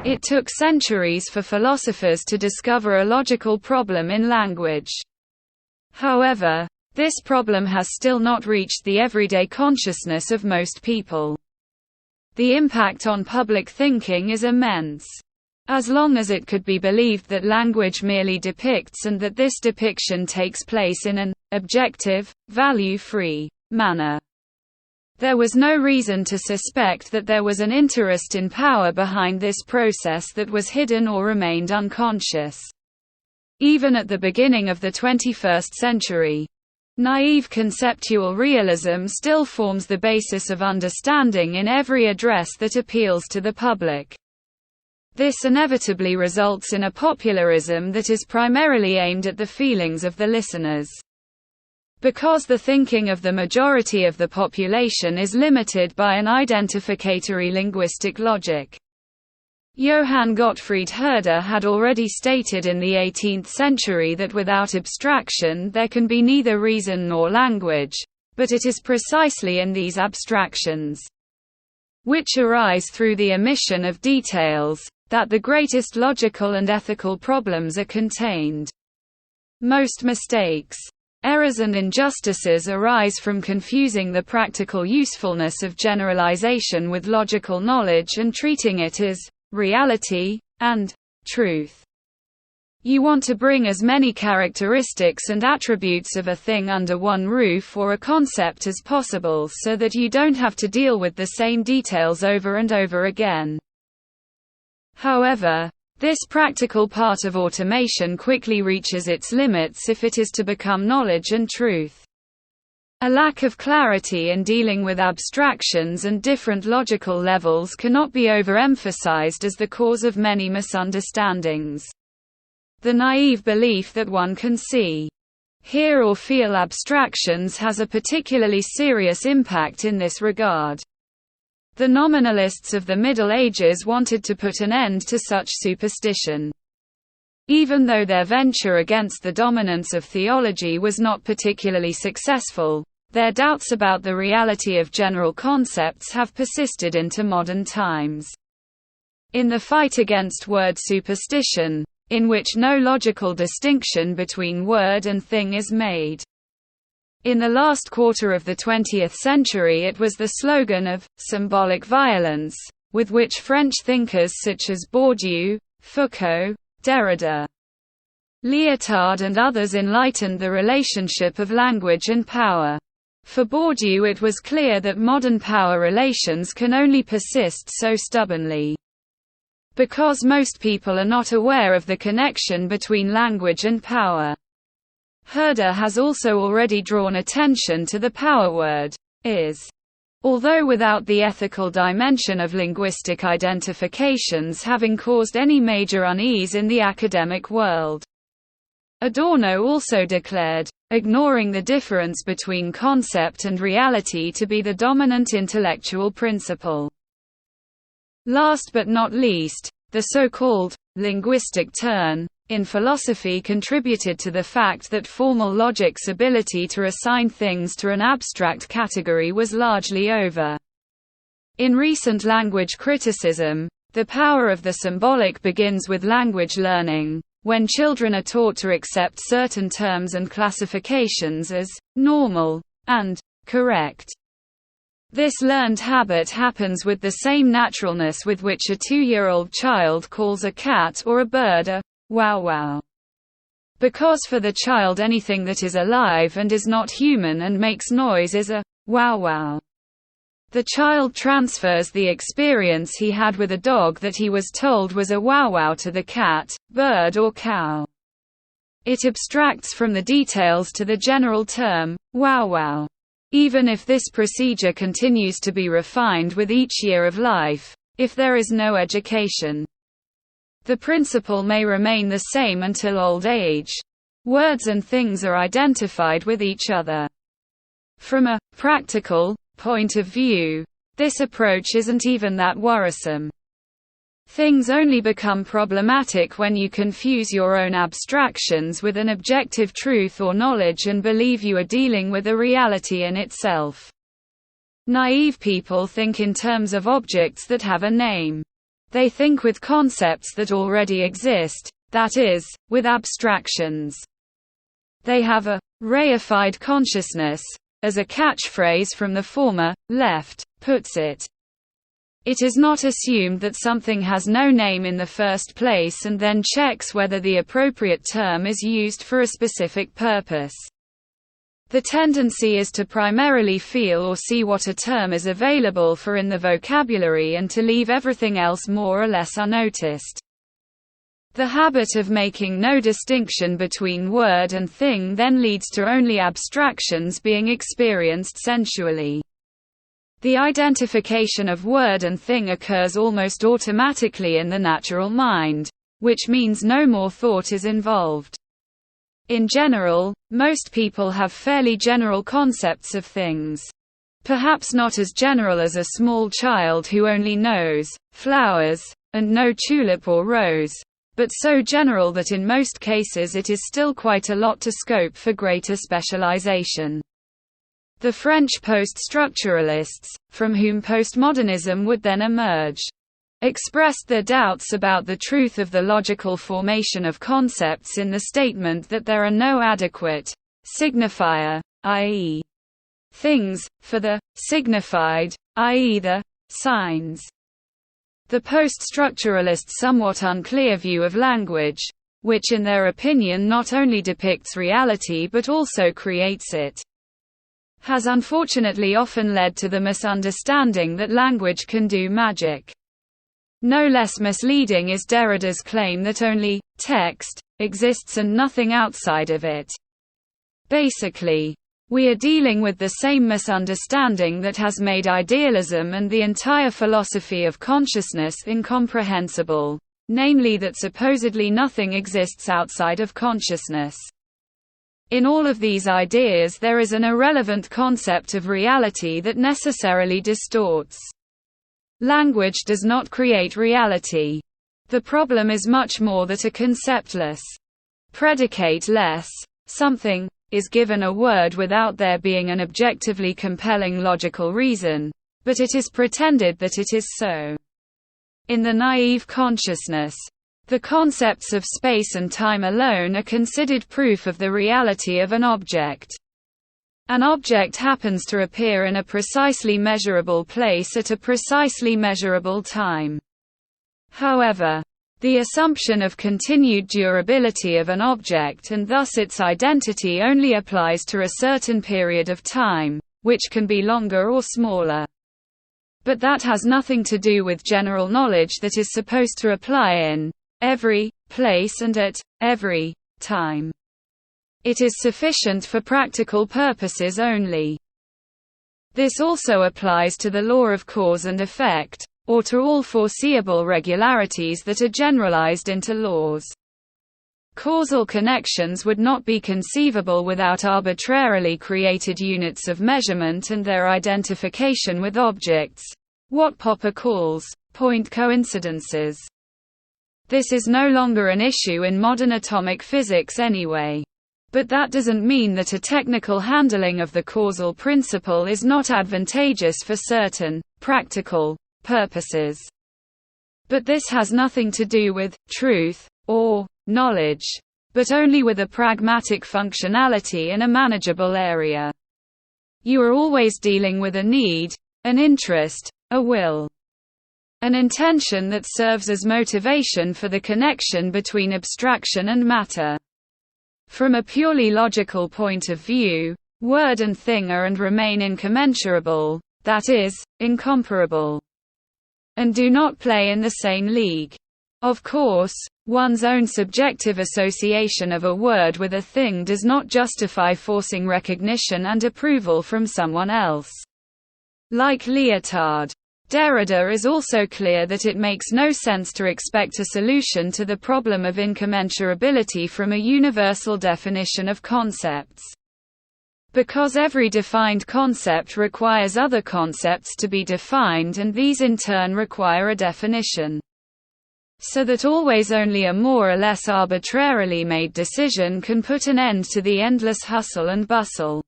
It took centuries for philosophers to discover a logical problem in language. However, this problem has still not reached the everyday consciousness of most people. The impact on public thinking is immense. As long as it could be believed that language merely depicts and that this depiction takes place in an objective, value-free manner, there was no reason to suspect that there was an interest in power behind this process that was hidden or remained unconscious. Even at the beginning of the 21st century, naive conceptual realism still forms the basis of understanding in every address that appeals to the public. This inevitably results in a popularism that is primarily aimed at the feelings of the listeners. Because the thinking of the majority of the population is limited by an identificatory linguistic logic. Johann Gottfried Herder had already stated in the 18th century that without abstraction there can be neither reason nor language, but it is precisely in these abstractions, which arise through the omission of details, that the greatest logical and ethical problems are contained. Most mistakes, errors and injustices arise from confusing the practical usefulness of generalization with logical knowledge and treating it as reality and truth. You want to bring as many characteristics and attributes of a thing under one roof or a concept as possible so that you don't have to deal with the same details over and over again. However, this practical part of automation quickly reaches its limits if it is to become knowledge and truth. A lack of clarity in dealing with abstractions and different logical levels cannot be overemphasized as the cause of many misunderstandings. The naive belief that one can see, hear or feel abstractions has a particularly serious impact in this regard. The nominalists of the Middle Ages wanted to put an end to such superstition. Even though their venture against the dominance of theology was not particularly successful, their doubts about the reality of general concepts have persisted into modern times. In the fight against word superstition, in which no logical distinction between word and thing is made, in the last quarter of the 20th century it was the slogan of symbolic violence, with which French thinkers such as Bourdieu, Foucault, Derrida, Lyotard and others enlightened the relationship of language and power. For Bourdieu it was clear that modern power relations can only persist so stubbornly because most people are not aware of the connection between language and power. Herder has also already drawn attention to the power word, is. Although without the ethical dimension of linguistic identifications having caused any major unease in the academic world. Adorno also declared, ignoring the difference between concept and reality to be the dominant intellectual principle. Last but not least, the so-called linguistic turn in philosophy contributed to the fact that formal logic's ability to assign things to an abstract category was largely over. In recent language criticism, the power of the symbolic begins with language learning, when children are taught to accept certain terms and classifications as normal and correct. This learned habit happens with the same naturalness with which a 2-year-old child calls a cat or a bird a wow wow. Because for the child anything that is alive and is not human and makes noise is a wow wow. The child transfers the experience he had with a dog that he was told was a wow wow to the cat, bird or cow. It abstracts from the details to the general term, wow wow. Even if this procedure continues to be refined with each year of life, if there is no education, the principle may remain the same until old age. Words and things are identified with each other. From a practical point of view, this approach isn't even that worrisome. Things only become problematic when you confuse your own abstractions with an objective truth or knowledge and believe you are dealing with a reality in itself. Naive people think in terms of objects that have a name. They think with concepts that already exist, that is, with abstractions. They have a reified consciousness, as a catchphrase from the former left puts it. It is not assumed that something has no name in the first place and then checks whether the appropriate term is used for a specific purpose. The tendency is to primarily feel or see what a term is available for in the vocabulary and to leave everything else more or less unnoticed. The habit of making no distinction between word and thing then leads to only abstractions being experienced sensually. The identification of word and thing occurs almost automatically in the natural mind, which means no more thought is involved. In general, most people have fairly general concepts of things. Perhaps not as general as a small child who only knows flowers, and no tulip or rose, but so general that in most cases it is still quite a lot to scope for greater specialization. The French post-structuralists, from whom postmodernism would then emerge, expressed their doubts about the truth of the logical formation of concepts in the statement that there are no adequate signifier, i.e. things, for the signified, i.e. the signs. The post-structuralists' somewhat unclear view of language, which in their opinion not only depicts reality but also creates it, has unfortunately often led to the misunderstanding that language can do magic. No less misleading is Derrida's claim that only text exists and nothing outside of it. Basically, we are dealing with the same misunderstanding that has made idealism and the entire philosophy of consciousness incomprehensible, namely that supposedly nothing exists outside of consciousness. In all of these ideas there is an irrelevant concept of reality that necessarily distorts. Language does not create reality. The problem is much more that a conceptless, predicate-less something is given a word without there being an objectively compelling logical reason, but it is pretended that it is so. In the naive consciousness, the concepts of space and time alone are considered proof of the reality of an object. An object happens to appear in a precisely measurable place at a precisely measurable time. However, the assumption of continued durability of an object and thus its identity only applies to a certain period of time, which can be longer or smaller. But that has nothing to do with general knowledge that is supposed to apply in every place and at every time. It is sufficient for practical purposes only. This also applies to the law of cause and effect, or to all foreseeable regularities that are generalized into laws. Causal connections would not be conceivable without arbitrarily created units of measurement and their identification with objects, what Popper calls point coincidences. This is no longer an issue in modern atomic physics anyway. But that doesn't mean that a technical handling of the causal principle is not advantageous for certain practical purposes. But this has nothing to do with truth or knowledge, but only with a pragmatic functionality in a manageable area. You are always dealing with a need, an interest, a will, an intention that serves as motivation for the connection between abstraction and matter. From a purely logical point of view, word and thing are and remain incommensurable, that is, incomparable, and do not play in the same league. Of course, one's own subjective association of a word with a thing does not justify forcing recognition and approval from someone else. Like Lyotard, Derrida is also clear that it makes no sense to expect a solution to the problem of incommensurability from a universal definition of concepts. Because every defined concept requires other concepts to be defined and these in turn require a definition. So that always only a more or less arbitrarily made decision can put an end to the endless hustle and bustle.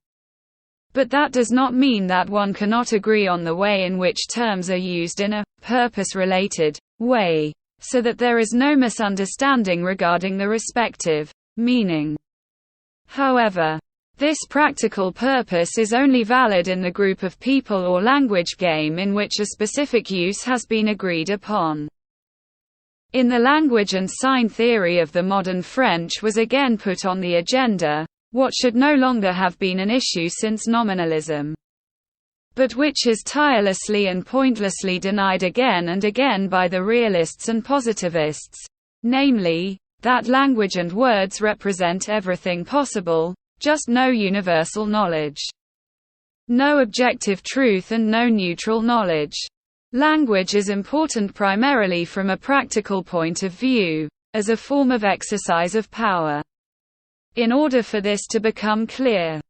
But that does not mean that one cannot agree on the way in which terms are used in a purpose-related way, so that there is no misunderstanding regarding the respective meaning. However, this practical purpose is only valid in the group of people or language game in which a specific use has been agreed upon. In the language and sign theory of the modern French was again put on the agenda, what should no longer have been an issue since nominalism, but which is tirelessly and pointlessly denied again and again by the realists and positivists, namely, that language and words represent everything possible, just no universal knowledge. No objective truth and no neutral knowledge. Language is important primarily from a practical point of view, as a form of exercise of power. In order for this to become clear,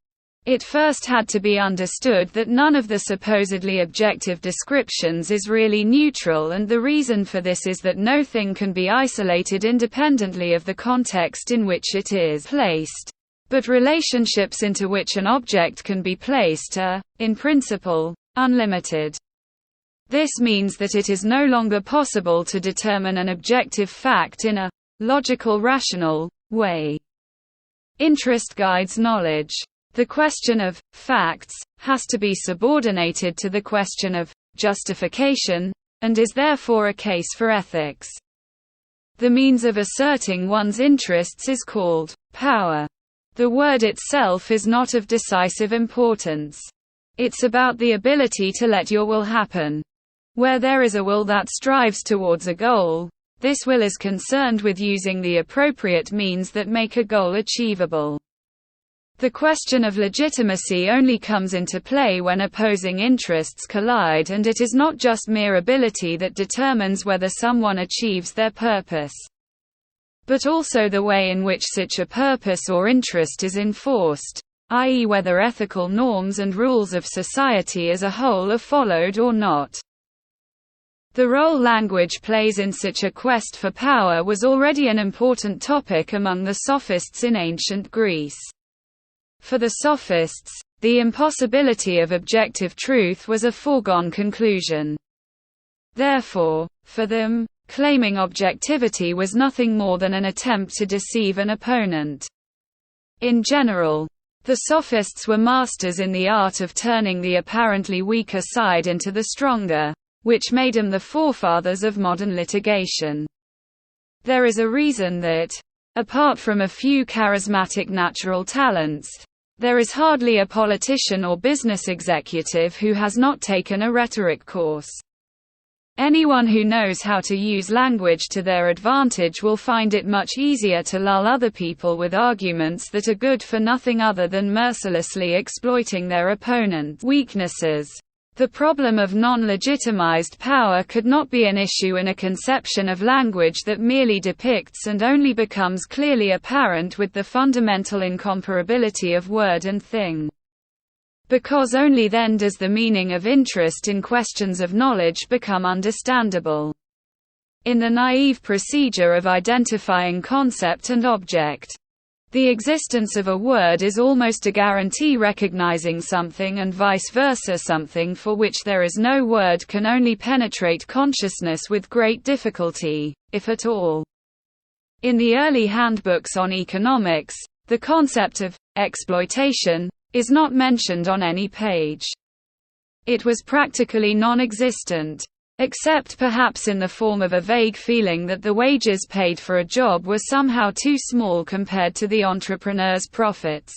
it first had to be understood that none of the supposedly objective descriptions is really neutral, and the reason for this is that no thing can be isolated independently of the context in which it is placed, but relationships into which an object can be placed are, in principle, unlimited. This means that it is no longer possible to determine an objective fact in a logical, rational way. Interest guides knowledge. The question of facts has to be subordinated to the question of justification, and is therefore a case for ethics. The means of asserting one's interests is called power. The word itself is not of decisive importance. It's about the ability to let your will happen. Where there is a will that strives towards a goal, this will is concerned with using the appropriate means that make a goal achievable. The question of legitimacy only comes into play when opposing interests collide, and it is not just mere ability that determines whether someone achieves their purpose, but also the way in which such a purpose or interest is enforced, i.e., whether ethical norms and rules of society as a whole are followed or not. The role language plays in such a quest for power was already an important topic among the sophists in ancient Greece. For the sophists, the impossibility of objective truth was a foregone conclusion. Therefore, for them, claiming objectivity was nothing more than an attempt to deceive an opponent. In general, the sophists were masters in the art of turning the apparently weaker side into the stronger, which made them the forefathers of modern litigation. There is a reason that, apart from a few charismatic natural talents, there is hardly a politician or business executive who has not taken a rhetoric course. Anyone who knows how to use language to their advantage will find it much easier to lull other people with arguments that are good for nothing other than mercilessly exploiting their opponent's weaknesses. The problem of non-legitimized power could not be an issue in a conception of language that merely depicts, and only becomes clearly apparent with the fundamental incomparability of word and thing. Because only then does the meaning of interest in questions of knowledge become understandable. In the naive procedure of identifying concept and object, the existence of a word is almost a guarantee. Recognizing something and vice versa, something for which there is no word can only penetrate consciousness with great difficulty, if at all. In the early handbooks on economics, the concept of exploitation is not mentioned on any page. It was practically non-existent, except perhaps in the form of a vague feeling that the wages paid for a job were somehow too small compared to the entrepreneur's profits.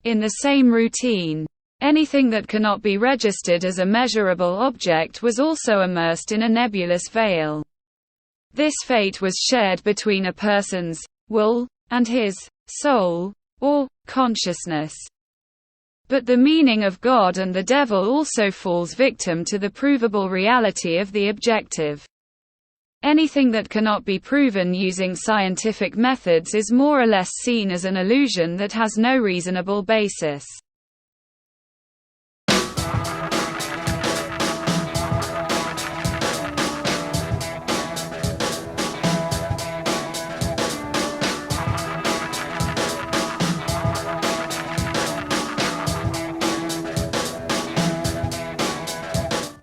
In the same routine, anything that cannot be registered as a measurable object was also immersed in a nebulous veil. This fate was shared between a person's will and his soul, or consciousness. But the meaning of God and the devil also falls victim to the provable reality of the objective. Anything that cannot be proven using scientific methods is more or less seen as an illusion that has no reasonable basis.